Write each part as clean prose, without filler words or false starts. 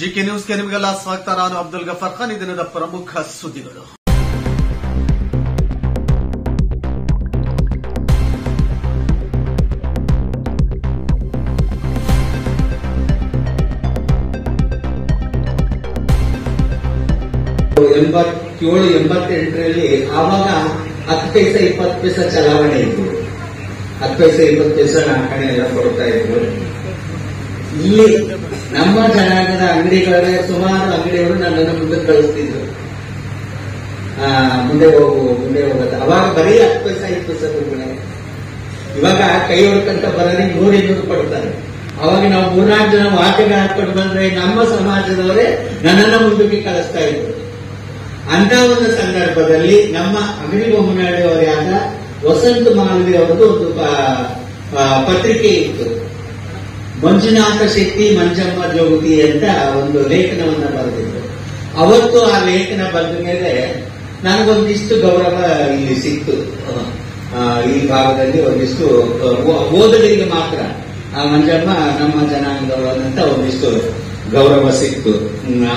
GK ನ್ಯೂಸ್ಗೆ ನಿಮಗೆಲ್ಲ ಸ್ವಾಗತ. ನಾನು ಅಬ್ದುಲ್ ಗಫಾರ್ ಖಾನ್. ಈ ದಿನದ ಪ್ರಮುಖ ಸುದ್ದಿಗಳು. '87, 88ರಲ್ಲಿ ಆವಾಗ 10 ಪೈಸೆ 20 ಪೈಸೆ ಚಲಾವಣೆ ಇತ್ತು. 10 ಪೈಸೆ 20 ಪೈಸೆ ನಾಲ್ಕಣೆ ಎಲ್ಲ ಕೊಡ್ತಾ ಇದ್ರು. ಇಲ್ಲಿ ನಮ್ಮ ಜನಾಂಗದ ಅಂಗಡಿಗಳ ಸುಮಾರು ಅಂಗಡಿಯವರು ನನ್ನನ್ನು ಮುಂದೆ ಕಳಿಸ್ತಿದ್ರು. ಮುಂದೆ ಹೋಗುತ್ತೆ. ಅವಾಗ ಬರೀ 10 ಪೈಸೆ 5 ಪೈಸೆ ಕೊಡ್ತಾರೆ. ಇವಾಗ ಕೈ ಹೊಡ್ಕಂತ ಬರೋರಿಗೆ 100-200 ಕೊಡ್ತಾರೆ. ಅವಾಗ ನಾವು 3-4 ಜನ ವಾಕ್ಯಗಳು ಹಾಕೊಂಡು ಬಂದ್ರೆ ನಮ್ಮ ಸಮಾಜದವರೇ ನನ್ನನ್ನು ಮುಂದಕ್ಕೆ ಕಳಿಸ್ತಾ ಇದ್ರು. ಅಂತ ಒಂದು ಸಂದರ್ಭದಲ್ಲಿ ನಮ್ಮ ಅಂಗಡಿ ಬೊಮ್ಮನಾಡಿಯವರಾದ ವಸಂತ ಮಾಲ್ವಿ ಅವರದ್ದು ಒಂದು ಪತ್ರಿಕೆ ಇತ್ತು. ಮಂಜುನಾಥ ಶೆಟ್ಟಿ ಮಂಜಮ್ಮ ಜೋಗತಿ ಅಂತ ಒಂದು ಲೇಖನವನ್ನ ಬರೆದಿದ್ರು. ಅವತ್ತು ಆ ಲೇಖನ ಬಂದ ಮೇಲೆ ನನಗೊಂದಿಷ್ಟು ಗೌರವ ಇಲ್ಲಿ ಸಿಕ್ತು. ಈ ಭಾಗದಲ್ಲಿ ಒಂದಿಷ್ಟು ಓದಲಿಗೆ ಮಾತ್ರ ಆ ಮಂಜಮ್ಮ ನಮ್ಮ ಜನಾಂಗದವರಂತ ಒಂದಿಷ್ಟು ಗೌರವ ಸಿಕ್ತು.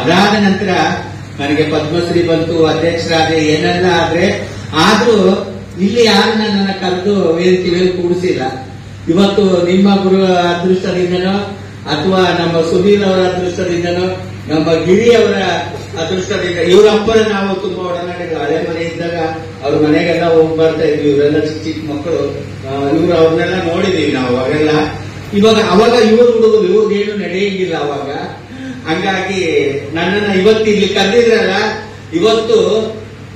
ಅದಾದ ನಂತರ ನನಗೆ ಪದ್ಮಶ್ರೀ ಬಂತು, ಅಧ್ಯಕ್ಷರಾದೆ, ಏನೆಲ್ಲ ಆದ್ರೂ ಇಲ್ಲಿ ಯಾರು ನನ್ನನ್ನ ಕರೆದು ವೇದಿಕೆಯಲ್ಲಿ ಕೂಡಿಸಿಲ್ಲ. ಇವತ್ತು ನಿಮ್ಮ ಗುರು ಅದೃಷ್ಟದಿಂದನೋ ಅಥವಾ ನಮ್ಮ ಸುನೀಲ್ ಅವರ ಅದೃಷ್ಟದಿಂದನೋ ನಮ್ಮ ಗಿರಿ ಅವರ ಅದೃಷ್ಟದಿಂದ ಇವರ ಅಪ್ಪನ ನಾವು ತುಂಬಾ ಒಡನಾಡಿದ್ರು. ಹಳೆ ಮನೆ ಇದ್ದಾಗ ಅವ್ರ ಮನೆಗೆಲ್ಲ ಹೋಗಿ ಬರ್ತಾ ಇದ್ವಿ. ಇವರೆಲ್ಲ ಚಿಕ್ಕ ಚಿಕ್ಕ ಮಕ್ಕಳು, ಇವ್ರು ಅವ್ರನ್ನೆಲ್ಲ ನೋಡಿದೀವಿ ನಾವು ಅವಾಗೆಲ್ಲ. ಅವಾಗ ಇವ್ರು ಹುಡುಗರು ಇವ್ರಿಗೇನು ನಡೆಯಂಗಿಲ್ಲ ಅವಾಗ. ಹಂಗಾಗಿ ನನ್ನನ್ನ ಇವತ್ತು ಇಲ್ಲಿ ಕರೆದಿದ್ರಲ್ಲ, ಇವತ್ತು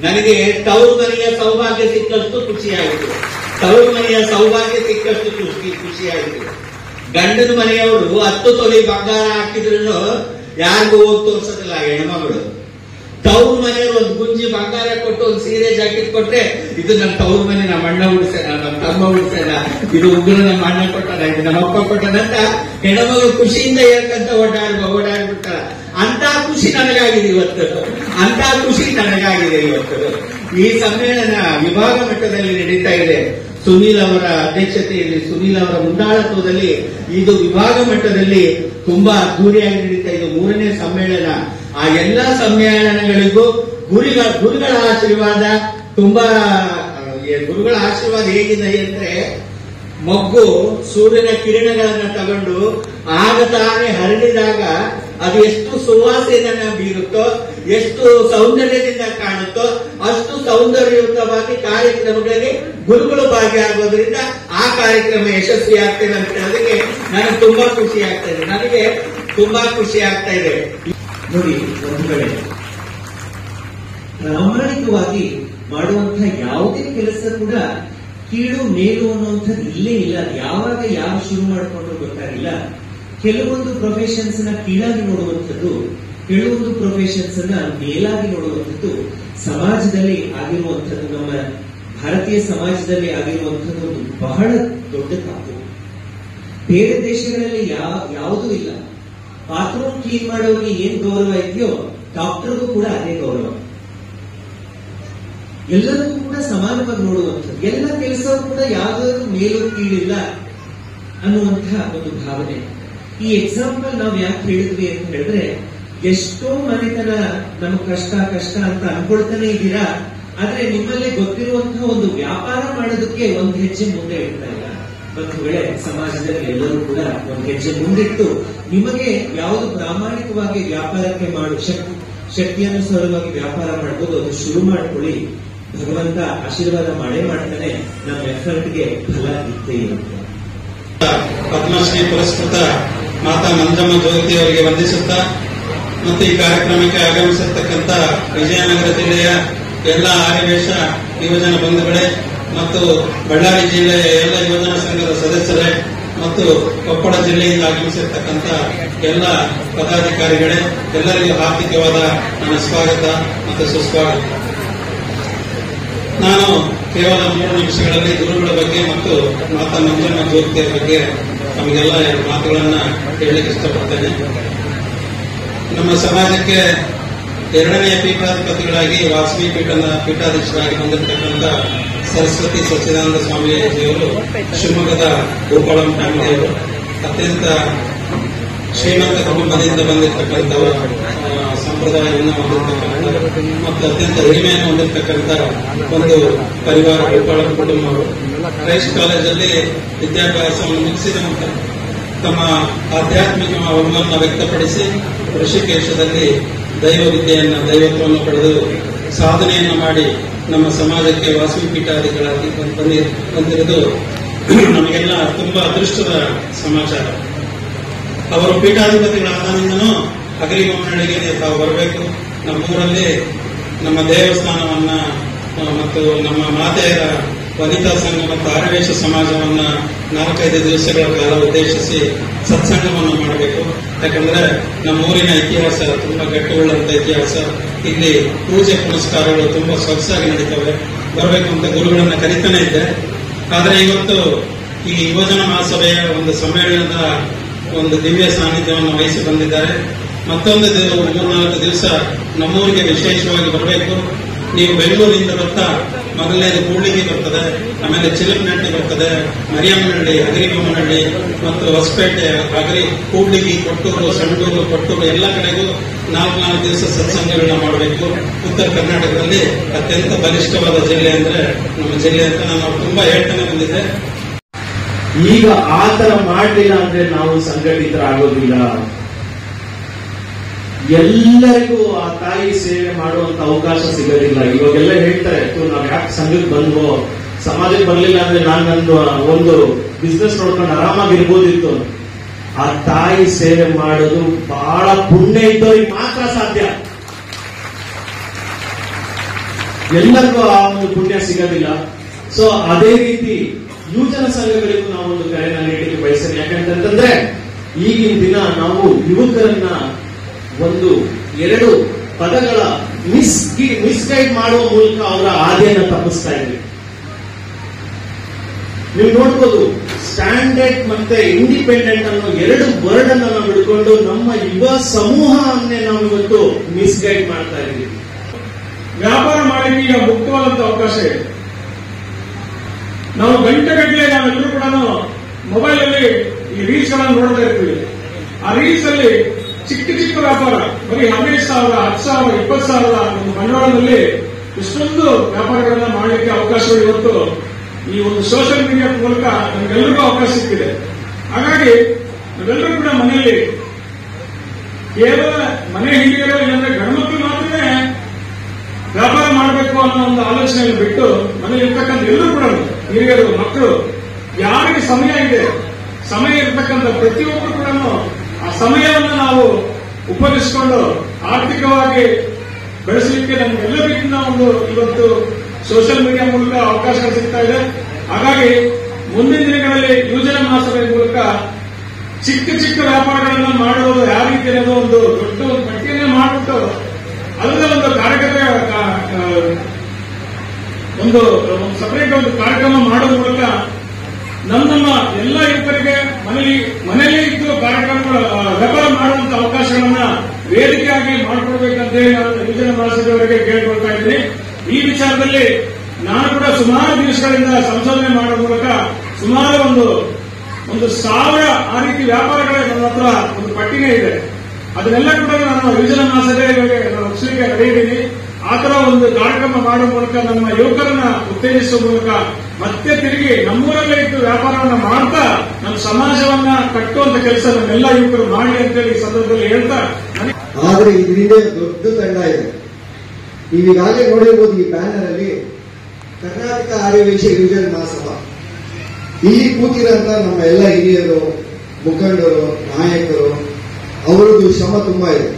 ನನಗೆ ತವರು ಮನೆಯ ಸೌಭಾಗ್ಯ ಸಿಕ್ಕಷ್ಟು ಖುಷಿಯಾಯಿತು. ತವರು ಮನೆಯ ಸೌಭಾಗ್ಯ ಸಿಕ್ಕಷ್ಟು ಖುಷಿಯಾಯಿತು. ಗಂಡನ ಮನೆಯವರು 10 ತೊಲೆ ಬಂಗಾರ ಹಾಕಿದ್ರು ಯಾರಿಗೂ ಹೋಗಿ ತೋರ್ಸೋದಿಲ್ಲ ಹೆಣ್ಮಗಳು. ತವ್ರ ಮನೆಯವರು ಒಂದು ಗುಂಜಿ ಬಂಗಾರ ಕೊಟ್ಟು ಒಂದು ಸೀರೆ ಜಾಕೆಟ್ ಕೊಟ್ರೆ ಇದು ನನ್ನ ತವ್ರ ಮನೆ, ನಮ್ಮ ಅಣ್ಣ ಉಡ್ಸೇನ, ನಮ್ಮ ತಮ್ಮ ಉಡ್ಸೇನ, ಇದು ಉಗ್ರ ನಮ್ಮ ಅಣ್ಣ ಕೊಟ್ಟಾನ, ಇದು ನಮ್ಮ ಅಪ್ಪ ಕೊಟ್ಟಾನಂತ ಹೆಣ್ಮಗಳು ಖುಷಿಯಿಂದ ಹೇಳ್ಕಂತ ಓಡಾಡ್ಬಿಡ್ತಾರ. ಅಂತ ಖುಷಿ ನನಗಾಗಿದೆ ಇವತ್ತು. ಅಂತ ಖುಷಿ ನನಗಾಗಿದೆ ಇವತ್ತು. ಈ ಸಮ್ಮೇಳನ ವಿಭಾಗ ಮಟ್ಟದಲ್ಲಿ ನಡೀತಾ ಇದೆ. ಸುನೀಲ್ ಅವರ ಅಧ್ಯಕ್ಷತೆಯಲ್ಲಿ, ಸುನೀಲ್ ಅವರ ಮುಂದಾಳತ್ವದಲ್ಲಿ ಇದು ವಿಭಾಗ ಮಟ್ಟದಲ್ಲಿ ತುಂಬಾ ಅದ್ದೂರಿಯಾಗಿ ನಡೀತಾ ಇದೆ. 3ನೇ ಸಮ್ಮೇಳನ. ಆ ಎಲ್ಲಾ ಸಮ್ಮೇಳನಗಳಿಗೂ ಗುರುಗಳ ಆಶೀರ್ವಾದ ತುಂಬಾ. ಗುರುಗಳ ಆಶೀರ್ವಾದ ಹೇಗಿದೆ ಅಂದ್ರೆ, ಮೊಗ್ಗು ಸೂರ್ಯನ ಕಿರಣಗಳನ್ನ ತಗೊಂಡು ಆಗ ತಾನೇ ಹರಡಿದಾಗ ಅದು ಎಷ್ಟು ಸುವಾಸನೆಯನ್ನ ಬೀರುತ್ತೋ, ಎಷ್ಟು ಸೌಂದರ್ಯದಿಂದ ಕಾಣುತ್ತೋ, ಅಷ್ಟು ಸೌಂದರ್ಯಯುತವಾಗಿ ಕಾರ್ಯಕ್ರಮಗಳಿಗೆ ಗುರುಗಳು ಭಾಗಿಯಾಗೋದ್ರಿಂದ ಆ ಕಾರ್ಯಕ್ರಮ ಯಶಸ್ವಿ ಆಗ್ತದೆ ಅಂತ ಹೇಳೋದಕ್ಕೆ ನನಗೆ ತುಂಬಾ ಖುಷಿ ಆಗ್ತಾ ಇದೆ. ನನಗೆ ತುಂಬಾ ಖುಷಿ ಆಗ್ತಾ ಇದೆ. ನೋಡಿ, ಒಂದು ಕಡೆ ಪ್ರಾಮಾಣಿಕವಾಗಿ ಮಾಡುವಂತಹ ಯಾವುದೇ ಕೆಲಸ ಕೂಡ ಕೀಳು ಮೇಲು ಅನ್ನುವಂಥದ್ದು ಇಲ್ಲೇ ಇಲ್ಲ. ಯಾವಾಗ ಯಾವ ಶುರು ಮಾಡಿಕೊಂಡ್ರು ಗೊತ್ತಾಗಿಲ್ಲ. ಕೆಲವೊಂದು ಪ್ರೊಫೆಷನ್ಸ್ ನ ಕೀಳಾಗಿ ನೋಡುವಂಥದ್ದು, ಕೆಲವೊಂದು ಪ್ರೊಫೆಷನ್ಸ್ ಅನ್ನ ಮೇಲಾಗಿ ನೋಡುವಂಥದ್ದು ಸಮಾಜದಲ್ಲಿ ಆಗಿರುವಂಥದ್ದು, ನಮ್ಮ ಭಾರತೀಯ ಸಮಾಜದಲ್ಲಿ ಆಗಿರುವಂಥದ್ದು ಒಂದು ಬಹಳ ದೊಡ್ಡ ತಪ್ಪು. ಬೇರೆ ದೇಶಗಳಲ್ಲಿ ಯಾವುದೂ ಇಲ್ಲ. ಬಾತ್ರೂಮ್ ಕ್ಲೀನ್ ಮಾಡೋರಿಗೆ ಏನ್ ಗೌರವ ಇದೆಯೋ ಡಾಕ್ಟರ್ಗೂ ಕೂಡ ಅದೇ ಗೌರವ. ಎಲ್ಲರಿಗೂ ಕೂಡ ಸಮಾನವಾಗಿ ನೋಡುವಂಥದ್ದು, ಎಲ್ಲ ಕೆಲಸವೂ ಕೂಡ ಯಾವುದಾದ್ರೂ ಮೇಲೂ ಕೀಳಿಲ್ಲ ಅನ್ನುವಂತಹ ಒಂದು ಭಾವನೆ. ಈ ಎಕ್ಸಾಂಪಲ್ ನಾವು ಯಾಕೆ ಹೇಳಿದ್ವಿ ಅಂತ ಹೇಳಿದ್ರೆ, ಎಷ್ಟೋ ಮನೆತನ ನಮ್ಗೆ ಕಷ್ಟ ಅಂತ ಅನ್ಕೊಳ್ತಾನೆ ಇದ್ದೀರಾ, ಆದ್ರೆ ನಿಮ್ಮಲ್ಲಿ ಗೊತ್ತಿರುವಂತಹ ಒಂದು ವ್ಯಾಪಾರ ಮಾಡೋದಕ್ಕೆ ಒಂದು ಹೆಜ್ಜೆ ಮುಂದೆ ಇಡ್ತಾ ಇಲ್ಲ. ಒಂದು ವೇಳೆ ಸಮಾಜದಲ್ಲಿ ಎಲ್ಲರೂ ಕೂಡ ಒಂದು ಹೆಜ್ಜೆ ಮುಂದಿಟ್ಟು ನಿಮಗೆ ಯಾವುದು ಪ್ರಾಮಾಣಿಕವಾಗಿ ವ್ಯಾಪಾರಕ್ಕೆ ಶಕ್ತಿಯನುಸಾರವಾಗಿ ವ್ಯಾಪಾರ ಮಾಡಬಹುದು ಅದು ಶುರು ಮಾಡ್ಕೊಳ್ಳಿ. ಭಗವಂತ ಆಶೀರ್ವಾದ ಮಾಡೇ ಮಾಡ್ತಾನೆ. ನಮ್ಮ ಎಫರ್ಟ್ಗೆ ಫಲ ಇದ್ದೇ ಇರುತ್ತೆ. ಪದ್ಮಶ್ರೀ ಪುರಸ್ಕೃತ ಮಾತಾ ಮಂಜಮ್ಮ ಜೋಗತಿ ಅವರಿಗೆ ವಂದಿಸುತ್ತಾ, ಮತ್ತು ಈ ಕಾರ್ಯಕ್ರಮಕ್ಕೆ ಆಗಮಿಸಿರ್ತಕ್ಕಂಥ ವಿಜಯನಗರ ಜಿಲ್ಲೆಯ ಎಲ್ಲ ಆರ್ಯವೇಶ ಯುವಜನ ಬಂಧುಗಳೇ ಮತ್ತು ಬಳ್ಳಾರಿ ಜಿಲ್ಲೆಯ ಎಲ್ಲ ಯುವಜನ ಸಂಘದ ಸದಸ್ಯರೇ ಮತ್ತು ಕೊಪ್ಪಳ ಜಿಲ್ಲೆಯಿಂದ ಆಗಮಿಸಿರ್ತಕ್ಕಂಥ ಎಲ್ಲ ಪದಾಧಿಕಾರಿಗಳೇ, ಎಲ್ಲರಿಗೂ ಹಾರ್ದಿಕವಾದ ನನ್ನ ಸ್ವಾಗತ ಮತ್ತು ಸುಸ್ವಾಗತ. ನಾನು ಕೇವಲ 3 ನಿಮಿಷಗಳಲ್ಲಿ ಗುರುಗಳ ಬಗ್ಗೆ ಮತ್ತು ಮಾತಾ ಮಂಜಮ್ಮ ಜೋಗತಿಯ ಬಗ್ಗೆ ನಮಗೆಲ್ಲ 2 ಮಾತುಗಳನ್ನ ಹೇಳಲಿಕ್ಕೆ ಇಷ್ಟಪಡ್ತೇನೆ. ನಮ್ಮ ಸಮಾಜಕ್ಕೆ 2ನೇ ಪೀಠಾಧಿಪತಿಗಳಾಗಿ ವಾಸವಿ ಪೀಠಾಧೀಶರಾಗಿ ಹೊಂದಿರತಕ್ಕಂಥ ಸರಸ್ವತಿ ಸಚ್ಚಿದಾನಂದ ಸ್ವಾಮೀಜಿಯವರು ಶಿವಮೊಗ್ಗದ ಗೋಪಾಳಂ ಫ್ಯಾಮಿಲಿಯವರು ಅತ್ಯಂತ ಶ್ರೀಮಂತ ಕುಟುಂಬದಿಂದ ಬಂದಿರತಕ್ಕಂಥವ, ಸಂಪ್ರದಾಯವನ್ನು ಹೊಂದಿರತಕ್ಕಂಥ ಮತ್ತು ಅತ್ಯಂತ ಹಿರಿಮೆಯನ್ನು ಹೊಂದಿರತಕ್ಕಂಥ ಒಂದು ಪರಿವಾರ, ಗೋಪಾಳ ಕುಟುಂಬ. ಕ್ರೈಸ್ಟ್ ಕಾಲೇಜಲ್ಲಿ ವಿದ್ಯಾಭ್ಯಾಸವನ್ನು ಮುಗಿಸಿದ ನಂತರ ತಮ್ಮ ಆಧ್ಯಾತ್ಮಿಕ ಒಲವನ್ನು ವ್ಯಕ್ತಪಡಿಸಿ ಋಷಿಕೇಶದಲ್ಲಿ ದೈವತ್ವವನ್ನು ಪಡೆದು ಸಾಧನೆಯನ್ನು ಮಾಡಿ ನಮ್ಮ ಸಮಾಜಕ್ಕೆ ವಾಸವಿ ಪೀಠಾಧಿಗಳಾಗಿ ಬಂದಿರುವುದು ನಮಗೆಲ್ಲ ತುಂಬಾ ಅದೃಷ್ಟದ ಸಮಾಚಾರ. ಅವರು ಪೀಠಾಧಿಪತಿಗಳಾದಾನಿಂದನೂ ಅಗಲಿಬೊಮ್ಮನಹಳ್ಳಿಗೆ ತಾವು ಬರಬೇಕು, ನಮ್ಮೂರಲ್ಲಿ ನಮ್ಮ ದೇವಸ್ಥಾನವನ್ನ ಮತ್ತು ನಮ್ಮ ಮಾತೆಯರ ವನಿತಾ ಸಂಘ ಮತ್ತು ಆರ್ಯವೇಶ ಸಮಾಜವನ್ನ 4-5 ದಿವಸಗಳ ಕಾಲ ಉದ್ದೇಶಿಸಿ ಸತ್ಸಂಗವನ್ನು ಮಾಡಬೇಕು. ಯಾಕಂದ್ರೆ ನಮ್ಮೂರಿನ ಇತಿಹಾಸ ತುಂಬಾ ಗಟ್ಟಿಗೊಳ್ಳುವಂತ ಇತಿಹಾಸ. ಇಲ್ಲಿ ಪೂಜೆ ಪುನಸ್ಕಾರಗಳು ತುಂಬಾ ಸೊಗಸಾಗಿ ನಡೀತವೆ. ಬರಬೇಕು ಅಂತ ಗುರುಗಳನ್ನ ಕರಿತಾನೆ ಇದ್ದೆ. ಆದರೆ ಇವತ್ತು ಈ ಯುವಜನ ಮಹಾಸಭೆಯ ಒಂದು ಸಮ್ಮೇಳನದ ಒಂದು ದಿವ್ಯ ಸಾನ್ನಿಧ್ಯವನ್ನು ವಹಿಸಿ ಬಂದಿದ್ದಾರೆ. ಮತ್ತೊಂದು 3-4 ದಿವಸ ನಮ್ಮೂರಿಗೆ ವಿಶೇಷವಾಗಿ ಬರಬೇಕು. ನೀವು ಬೆಂಗಳೂರಿನಿಂದ ಬರ್ತಾ ಮೊದಲನೇದು ಕೂಡ್ಲಿಗಿ ಬರ್ತದೆ, ಆಮೇಲೆ ಚಿಲಕನಹಳ್ಳಿ ಬರ್ತದೆ, ಮರಿಯಮ್ಮನಹಳ್ಳಿ, ಅಗರಿಬೊಮ್ಮನಹಳ್ಳಿ ಮತ್ತು ಹೊಸಪೇಟೆ, ಕೂಡ್ಲಿಗಿ, ಕೊಟ್ಟೂರು, ಸಂಡೂರು, ಕೊಟ್ಟೂರು ಎಲ್ಲ ಕಡೆಗೂ 4 ದಿವಸ ಸತ್ಸಂಗಗಳನ್ನ ಮಾಡಬೇಕು. ಉತ್ತರ ಕರ್ನಾಟಕದಲ್ಲಿ ಅತ್ಯಂತ ಬಲಿಷ್ಠವಾದ ಜಿಲ್ಲೆ ಅಂದ್ರೆ ನಮ್ಮ ಜಿಲ್ಲೆ ಅಂತ ನಾನು ತುಂಬಾ ಹೇಳ್ತಾನೆ ಬಂದಿದ್ದೆ. ಈಗ ಆತರ ಮಾಡಲಿಲ್ಲ ಅಂದ್ರೆ ನಾವು ಸಂಘಟಿತರಾಗೋದಿಲ್ಲ. ಎಲ್ಲರಿಗೂ ಆ ತಾಯಿ ಸೇವೆ ಮಾಡುವಂತ ಅವಕಾಶ ಸಿಗೋದಿಲ್ಲ. ಇವಾಗೆಲ್ಲ ಹೇಳ್ತಾರೆ, ನಾವ್ ಯಾಕೆ ಸಂಘಕ್ಕೆ ಬಂದ್ವೋ, ಸಮಾಜಕ್ಕೆ ಬರ್ಲಿಲ್ಲ ಅಂದ್ರೆ ನಾನು ನನ್ನ ಒಂದು ಬಿಸ್ನೆಸ್ ನೋಡ್ಕೊಂಡು ಆರಾಮಾಗಿರ್ಬೋದಿತ್ತು. ಆ ತಾಯಿ ಸೇವೆ ಮಾಡೋದು ಬಹಳ ಪುಣ್ಯ ಇದ್ದವ್ರಿಗೆ ಮಾತ್ರ ಸಾಧ್ಯ. ಎಲ್ಲರಿಗೂ ಆ ಒಂದು ಪುಣ್ಯ ಸಿಗೋದಿಲ್ಲ. ಸೊ ಅದೇ ರೀತಿ ಯುವಜನ ಸಂಘಗಳಿಗೂ ನಾವು ಒಂದು ಕರೆನ ನೀಡಲಿಕ್ಕೆ ಬಯಸ್ತೇನೆ. ಯಾಕಂತಂದ್ರೆ ಈಗಿನ ದಿನ ನಾವು ಯುವಕರನ್ನ 1-2 ಪದಗಳ ಮಿಸ್ಗೈಡ್ ಮಾಡುವ ಮೂಲಕ ಅವರ ಹಾದಿಯನ್ನು ತಪ್ಪಿಸ್ತಾ ಇದ್ವಿ. ನೀವು ನೋಡ್ಬೋದು, ಸ್ಟ್ಯಾಂಡರ್ಡ್ ಮತ್ತೆ ಇಂಡಿಪೆಂಡೆಂಟ್ ಅನ್ನೋ 2 ವರ್ಡ್ ಅನ್ನ ನಾವು ಹಿಡ್ಕೊಂಡು ನಮ್ಮ ಯುವ ಸಮೂಹವನ್ನೇ ನಾವು ಇವತ್ತು ಮಿಸ್ಗೈಡ್ ಮಾಡ್ತಾ ಇದ್ದೀವಿ. ವ್ಯಾಪಾರ ಮಾಡಲಿಕ್ಕೆ ಈಗ ಮುಕ್ತವಾದಂತ ಅವಕಾಶ ಇದೆ. ನಾವು ಗಂಟೆಗಟ್ಟಲೆ ನಾವೆಲ್ಲರೂ ಕೂಡ ಮೊಬೈಲ್ ಅಲ್ಲಿ ಈ ರೀಲ್ಸ್ ಗಳನ್ನು ನೋಡ್ತಾ ಇರ್ತೀವಿ. ಆ ರೀಲ್ಸ್ ಅಲ್ಲಿ ಚಿಕ್ಕ ಚಿಕ್ಕ ವ್ಯಾಪಾರ, ಬರೀ 15,000, 10,000, 20,000 ಒಂದು ಬಂಡವಾಳದಲ್ಲಿ ಇಷ್ಟೊಂದು ವ್ಯಾಪಾರಗಳನ್ನ ಮಾಡಲಿಕ್ಕೆ ಅವಕಾಶಗಳು ಇವತ್ತು ಈ ಒಂದು ಸೋಷಿಯಲ್ ಮೀಡಿಯಾ ಮೂಲಕ ನಮಗೆಲ್ಲರಿಗೂ ಅವಕಾಶ ಸಿಕ್ಕಿದೆ. ಹಾಗಾಗಿ ನಾವೆಲ್ಲರೂ ಕೂಡ ಮನೆಯಲ್ಲಿ ಕೇವಲ ಮನೆ ಹಿರಿಯರು ಇಲ್ಲಾಂದ್ರೆ ಗಂಡ್ಮಕ್ಳು ಮಾತ್ರನೇ ವ್ಯಾಪಾರ ಮಾಡಬೇಕು ಅನ್ನೋ ಒಂದು ಆಲೋಚನೆಯನ್ನು ಬಿಟ್ಟು ಮನೆಯಲ್ಲಿ ಇರ್ತಕ್ಕಂಥ ಎಲ್ಲರೂ ಕೂಡ ಹಿರಿಯರು, ಮಕ್ಕಳು, ಯಾರಿಗೆ ಸಮಯ ಇದೆ, ಸಮಯ ಇರತಕ್ಕಂಥ ಪ್ರತಿಯೊಬ್ಬರು ಕೂಡ ಆ ಸಮಯವನ್ನು ನಾವು ಉಪಯೋಗಿಸಿಕೊಂಡು ಆರ್ಥಿಕವಾಗಿ ಬೆಳೆಸಲಿಕ್ಕೆ ನಮ್ಗೆಲ್ಲರಿಗಿಂತ ಒಂದು ಇವತ್ತು ಸೋಷಿಯಲ್ ಮೀಡಿಯಾ ಮೂಲಕ ಅವಕಾಶಗಳು ಸಿಗ್ತಾ ಇದೆ. ಹಾಗಾಗಿ ಮುಂದಿನ ದಿನಗಳಲ್ಲಿ ಯುವಜನ ಮಹಾಸಭೆ ಮೂಲಕ ಚಿಕ್ಕ ಚಿಕ್ಕ ವ್ಯಾಪಾರಗಳನ್ನ ಮಾಡುವುದು ಯಾವ ರೀತಿ ಅನ್ನೋದು ಒಂದು ದೊಡ್ಡ ಒಂದು ಪಟ್ಟಿಯನ್ನೇ ಮಾಡಿಬಿಟ್ಟು ಅದರ ಒಂದು ಒಂದು ಸಪರೇಟ್ ಒಂದು ಕಾರ್ಯಕ್ರಮ ಮಾಡುವ ಮೂಲಕ ನಮ್ಮ ಎಲ್ಲ ಯುವಕರಿಗೆ ಮನೆಯಲ್ಲಿ ಇದ್ದು ಕಾರ್ಯಕ್ರಮಗಳು ವ್ಯಾಪಾರ ಮಾಡುವಂತ ಅವಕಾಶಗಳನ್ನ ವೇದಿಕೆಯಾಗಿ ಮಾಡಿಕೊಡ್ಬೇಕಂತ ಹೇಳಿ ನಾನು ಯುವಜನ ಮಹಾಸಭೆಯವರಿಗೆ ಕೇಳ್ಕೊಳ್ತಾ ಇದ್ದೀನಿ. ಈ ವಿಚಾರದಲ್ಲಿ ನಾನು ಕೂಡ ಸುಮಾರು ದಿವಸಗಳಿಂದ ಸಂಶೋಧನೆ ಮಾಡುವ ಮೂಲಕ ಸುಮಾರು ಒಂದು 1,000 ಆ ರೀತಿ ವ್ಯಾಪಾರಗಳ ನನ್ನ ಹತ್ರ ಒಂದು ಪಟ್ಟಿನೇ ಇದೆ. ಅದನ್ನೆಲ್ಲ ಕೂಡ ನಾನು ಯುವಜನ ಮಹಾಸಭೆಗಳಿಗೆ ಒಪ್ಪಿಸಲಿಕ್ಕೆ ನಡೆಯಿದ್ದೀನಿ. ಆ ತರ ಒಂದು ಕಾರ್ಯಕ್ರಮ ಮಾಡುವ ಮೂಲಕ ನಮ್ಮ ಯುವಕರನ್ನ ಉತ್ತೇಜಿಸುವ ಮೂಲಕ ಮತ್ತೆ ತಿರುಗಿ ನಮ್ಮೂರಲ್ಲೇ ಇದ್ದು ವ್ಯಾಪಾರವನ್ನ ಮಾಡ್ತಾ ನಮ್ಮ ಸಮಾಜವನ್ನ ಕಟ್ಟುವಂತ ಕೆಲಸ ನಮ್ಮೆಲ್ಲ ಯುವಕರು ಮಾಡಿ ಅಂತೇಳಿ ಈ ಸಂದರ್ಭದಲ್ಲಿ ಹೇಳ್ತಾ, ಆದ್ರೆ ಇದರಿಂದ ದೊಡ್ಡ ತಂಡ ಇದೆ. ನೀವೀಗಾಗಲೇ ನೋಡಿರ್ಬೋದು ಈ ಬ್ಯಾನರ್ ಅಲ್ಲಿ ಕರ್ನಾಟಕ ಆರ್ಯವೈಶ್ಯ ಯುವಜನ ಮಹಾಸಭಾ. ಇಲ್ಲಿ ಕೂತಿರಂತ ನಮ್ಮ ಎಲ್ಲ ಹಿರಿಯರು, ಮುಖಂಡರು, ನಾಯಕರು, ಅವರದ್ದು ಶ್ರಮ ತುಂಬಾ ಇದೆ.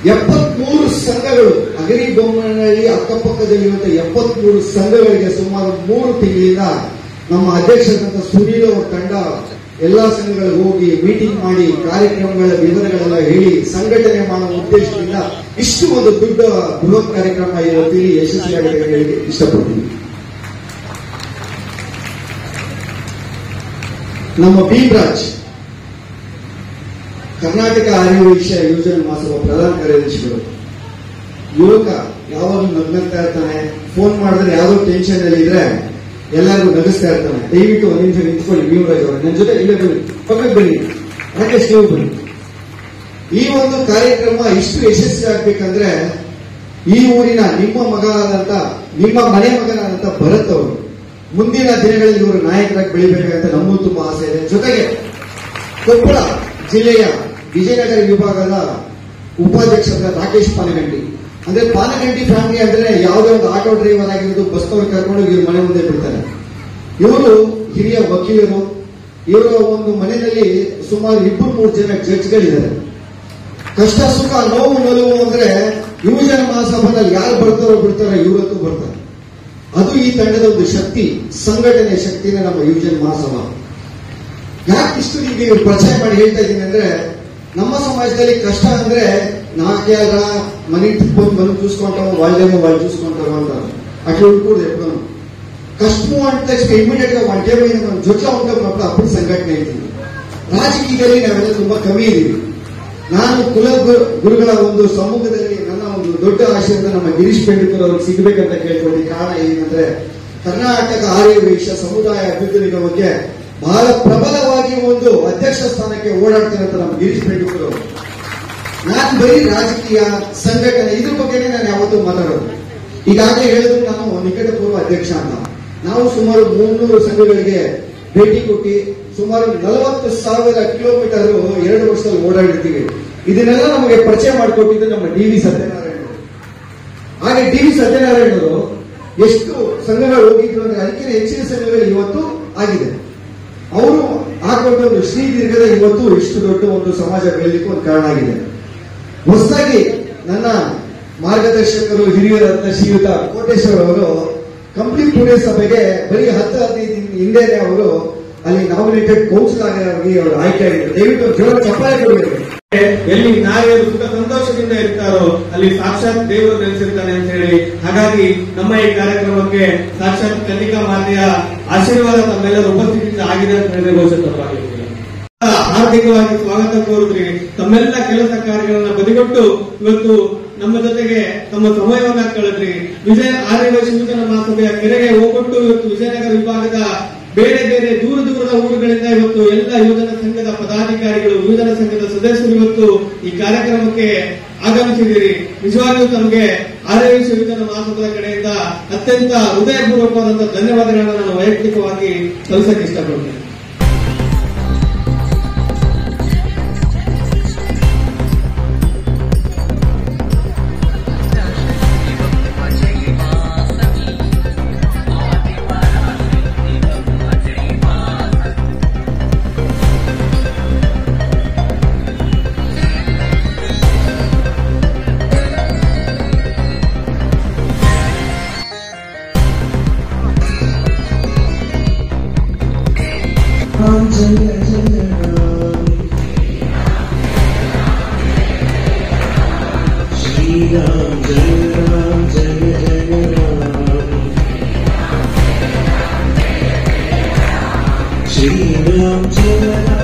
73 ಸಂಘಗಳು, ಅಗರಿಬೊಮ್ಮನಹಳ್ಳಿ ಅಕ್ಕಪಕ್ಕದಲ್ಲಿರುವಂತ 73 ಸಂಘಗಳಿಗೆ ಸುಮಾರು 3 ತಿಂಗಳಿಂದ ನಮ್ಮ ಅಧ್ಯಕ್ಷರಂತ ಸುನೀಲ್ ಅವರ ತಂಡ ಎಲ್ಲಾ ಸಂಘಗಳಿಗೆ ಹೋಗಿ ಮೀಟಿಂಗ್ ಮಾಡಿ ಕಾರ್ಯಕ್ರಮಗಳ ವಿವರಗಳೆಲ್ಲ ಹೇಳಿ ಸಂಘಟನೆ ಮಾಡುವ ಉದ್ದೇಶದಿಂದ ಇಷ್ಟು ಒಂದು ದೊಡ್ಡ ಬೃಹತ್ ಕಾರ್ಯಕ್ರಮ ಇವತ್ತಿಲ್ಲಿ ಯಶಸ್ವಿಯಾಗಿದೆ ಹೇಳಿ ಇಷ್ಟಪಡ್ತೀನಿ. ನಮ್ಮ ಭೀಮರಾಜ್ ಕರ್ನಾಟಕ ಆರ್ಯವೈಶ್ಯ ಯುವಜನ ಮಹಾಸಭಾ ಪ್ರಧಾನ ಕಾರ್ಯದರ್ಶಿಗಳು. ಯುವಕ ಯಾವಾಗಲೂ ನಗ್ನಗ್ತಾ ಇರ್ತಾನೆ, ಫೋನ್ ಮಾಡಿದ್ರೆ ಯಾವ್ದೋ ಟೆನ್ಷನ್ ಅಲ್ಲಿ ಇದ್ರೆ ಎಲ್ಲರಿಗೂ ನಗಿಸ್ತಾ ಇರ್ತಾನೆ. ದಯವಿಟ್ಟು 1 ನಿಮಿಷ ನಿಂತ್ಕೊಳ್ಳಿ. ಭೀಮರಾಜ್ ಅವರು ನನ್ನ ಜೊತೆ ಇಲ್ಲೇ ಬನ್ನಿ, ಪಕ್ಕಕ್ಕೆ ಬನ್ನಿ, ರಾಕೇಶ್ ನೀವು ಬನ್ನಿ. ಈ ಒಂದು ಕಾರ್ಯಕ್ರಮ ಇಷ್ಟು ಯಶಸ್ವಿ ಆಗ್ಬೇಕಂದ್ರೆ ಈ ಊರಿನ ನಿಮ್ಮ ಮಗನಾದಂತ ನಿಮ್ಮ ಮನೆ ಮಗನಾದಂತ ಭರತ್ ಅವರು ಮುಂದಿನ ದಿನಗಳಲ್ಲಿ ಇವರು ನಾಯಕರಾಗಿ ಬೆಳಿಬೇಕಂತ ನಮಗೂ ತುಂಬಾ ಆಸೆ ಇದೆ. ಜೊತೆಗೆ ಕೊಪ್ಪಳ ಜಿಲ್ಲೆಯ ವಿಜಯನಗರ ವಿಭಾಗದ ಉಪಾಧ್ಯಕ್ಷರಾದ ರಾಕೇಶ್ ಪಾನಗಂಟಿ, ಅಂದ್ರೆ ಪಾನಗಂಟಿ ಫ್ಯಾಮಿಲಿ ಅಂದ್ರೆ ಯಾವುದೇ ಒಂದು ಆಟೋ ಡ್ರೈವರ್ ಆಗಿರೋದು ಬಸ್ನವ್ರು ಕರ್ಕೊಂಡು ಇವ್ರ ಮನೆ ಮುಂದೆ ಬಿಡ್ತಾರೆ. ಇವರು ಹಿರಿಯ ವಕೀಲರು. ಇವರ ಒಂದು ಮನೆಯಲ್ಲಿ ಸುಮಾರು 2-3 ಜನ ಜಡ್ಜ್ಗಳಿದ್ದಾರೆ. ಕಷ್ಟ ಸುಖ ನೋವು ನಲುವು ಅಂದ್ರೆ ಯುವಜನ ಮಹಾಸಭಾದಲ್ಲಿ ಯಾರು ಬರ್ತಾರೋ ಬಿಡ್ತಾರೋ ಇವರತ್ತು ಬರ್ತಾರೆ. ಅದು ಈ ತಂಡದ ಒಂದು ಶಕ್ತಿ, ಸಂಘಟನೆ ಶಕ್ತಿನ ನಮ್ಮ ಯುವಜನ ಮಹಾಸಭಾ. ಯಾಕೆ ಇಷ್ಟು ನಿಮಗೆ ಪರಿಚಯ ಮಾಡಿ ಹೇಳ್ತಾ ಇದ್ದೀನಿ ಅಂದ್ರೆ, ನಮ್ಮ ಸಮಾಜದಲ್ಲಿ ಕಷ್ಟ ಅಂದ್ರೆ ನಾಲ್ಕೇರ ಮನೆ ಬಂದು ಬಂದು చూసుకుంటాము వాళ్ళేమో వాళ్ళు చూసుకుంటారు అంటారు. అట్లా ఉండకూడదు ఎప్పుడు. కష్టము అంటే ఇమ్మీడియట్ గా వంట ఏమైనా మనం జొట్లా ఉంటాం అప్పుడు ಸಂಘಟನೆ ಇದ್ದೀವಿ. ರಾಜಕೀಯದಲ್ಲಿ ನಾವೆಲ್ಲ ತುಂಬಾ ಕಮ್ಮಿ ಇದ್ದೀವಿ. ನಾನು ಕುಲ ಗುರುಗಳ ಒಂದು ಸಮ್ಮುಖದಲ್ಲಿ ನನ್ನ ಒಂದು ದೊಡ್ಡ ಆಶಯದ ನಮ್ಮ ಗಿರೀಶ್ ಪೆಂಡಿಕರ್ ಅವ್ರಿಗೆ ಸಿಗಬೇಕಂತ ಕೇಳ್ಕೊಂಡಿ. ಕಾರಣ ಏನಂದ್ರೆ ಕರ್ನಾಟಕ ಆರ್ಯ ವೈಶ್ಯ ಸಮುದಾಯ ಅಭಿವೃದ್ಧಿ ನಿಗಮಕ್ಕೆ ಬಹಳ ಪ್ರಬಲವಾಗಿ ಒಂದು ಅಧ್ಯಕ್ಷ ಸ್ಥಾನಕ್ಕೆ ಓಡಾಡ್ತಿರಂತ ನಮ್ಮ ಗಿರೀಶ್ ಪೆಂಡಿಕರ್ ಅವರು. ನಾನು ಬರೀ ರಾಜಕೀಯ ಸಂಘಟನೆ ಇದ್ರ ಬಗ್ಗೆನೇ ನಾನು ಯಾವತ್ತೂ ಮಾತಾಡೋದು. ಈಗಾಗಲೇ ಹೇಳಿದ್ರು ನಾನು ನಿಕಟಪೂರ್ವ ಅಧ್ಯಕ್ಷ ಅಂತ. ನಾವು ಸುಮಾರು 300 ಸಂಘಗಳಿಗೆ ಭೇಟಿ ಕೊಟ್ಟು ಸುಮಾರು 40,000 ಕಿಲೋಮೀಟರ್ 2 ವರ್ಷದಲ್ಲಿ ಓಡಾಡಿರ್ತೀವಿ. ಇದನ್ನೆಲ್ಲ ನಮಗೆ ಪರಿಚಯ ಮಾಡಿಕೊಟ್ಟಿದ್ದು ನಮ್ಮ ಡಿ.ವಿ. ಸತ್ಯನಾರಾಯಣ. ಹಾಗೆ ಡಿ.ವಿ. ಸತ್ಯನಾರಾಯಣರು ಎಷ್ಟು ಸಂಘಗಳು ಹೋಗಿದ್ರು ಅಂದ್ರೆ ಅದಕ್ಕೆ ಹೆಚ್ಚಿನ ಸಂಘಗಳು ಇವತ್ತು ಆಗಿದೆ. ಅವರು ಹಾಕೊಂಡ ಒಂದು ಶ್ರೀದೀರ್ಘದ ಇವತ್ತು ಇಷ್ಟು ದೊಡ್ಡ ಒಂದು ಸಮಾಜ ಬೆಳಲಿಕ್ಕೆ ಒಂದು ಕಾರಣ ಆಗಿದೆ. ಹೊಸದಾಗಿ ನನ್ನ ಮಾರ್ಗದರ್ಶಕರು ಹಿರಿಯರಾದ ಶ್ರೀಯುತ ಕೋಟೇಶ್ವರ ಅವರು ಕಂಪ್ಲೀಟ್ ಪುಣೆ ಸಭೆಗೆ ಬರೀ 10-15 ಹಿಂದೆನೆ ಅವರು ಅಲ್ಲಿ ನಾಮಿನೇಟೆಡ್ ಕೌನ್ಸಿಲ್ ಆಗಿ ಅವರು ಆಯ್ಕೆ ಆಗಿದ್ದಾರೆ. ದಯವಿಟ್ಟು ಜೋರ ಚಪ್ಪಾಳೆ ಕೊಡಬೇಕು. ಎಲ್ಲಿ ನಾರಿಯರು ಸುಖ ಸಂತೋಷದಿಂದ ಇರ್ತಾರೋ ಅಲ್ಲಿ ಸಾಕ್ಷಾತ್ ದೇವರು ನೆಲೆಸಿರ್ತಾನೆ ಅಂತ ಹೇಳಿ, ಹಾಗಾಗಿ ನಮ್ಮ ಈ ಕಾರ್ಯಕ್ರಮಕ್ಕೆ ಸಾಕ್ಷಾತ್ ಕನ್ನಿಕಾ ಮಾತೆಯ ಆಶೀರ್ವಾದ ತಮ್ಮೆಲ್ಲರ ಉಪಸ್ಥಿತಿಯಿಂದ ಆಗಿದೆ ಅಂತ ಹೇಳಿದ್ರೆ ಬಹುಶಃ ತಪ್ಪಾಗಿಲ್ಲ. ಆರ್ಥಿಕವಾಗಿ ಸ್ವಾಗತ ಕೋರಿದ್ರಿ. ತಮ್ಮೆಲ್ಲ ಕೆಲಸ ಕಾರ್ಯಗಳನ್ನ ಬದಿಗೊಟ್ಟು ಇವತ್ತು ನಮ್ಮ ಜೊತೆಗೆ ತಮ್ಮ ಸಮಯವನ್ನ ಕಳೆದ್ರಿ. ಆರ್ಯ ವೈಶ್ಯ ಯುವಜನ ಮಹಾಸಭೆಯ ಕೆರೆಗೆ ಹೋಗ್ಬಿಟ್ಟು ಇವತ್ತು ವಿಜಯನಗರ ವಿಭಾಗದ ಬೇರೆ ಬೇರೆ ದೂರದ ಊರುಗಳಿಂದ ಇವತ್ತು ಎಲ್ಲ ಯುವಜನ ಸಂಘದ ಪದಾಧಿಕಾರಿಗಳು, ಯುವಜನ ಸಂಘದ ಸದಸ್ಯರು ಇವತ್ತು ಈ ಕಾರ್ಯಕ್ರಮಕ್ಕೆ ಆಗಮಿಸಿದ್ದೀರಿ. ನಿಜವಾಗಿಯೂ ತಮಗೆ ಆರ್ಯ ವೈಶ್ಯ ಯುವಜನ ಮಹಾಸಭಾದ ಕಡೆಯಿಂದ ಅತ್ಯಂತ ಹೃದಯಪೂರ್ವಕವಾದಂತಹ ಧನ್ಯವಾದಗಳನ್ನ ನಾನು ವೈಯಕ್ತಿಕವಾಗಿ ಸಲ್ಲಿಸಕ್ಕೆ ಇಷ್ಟಪಡ್ತೇನೆ. Shri Ram Jai Ram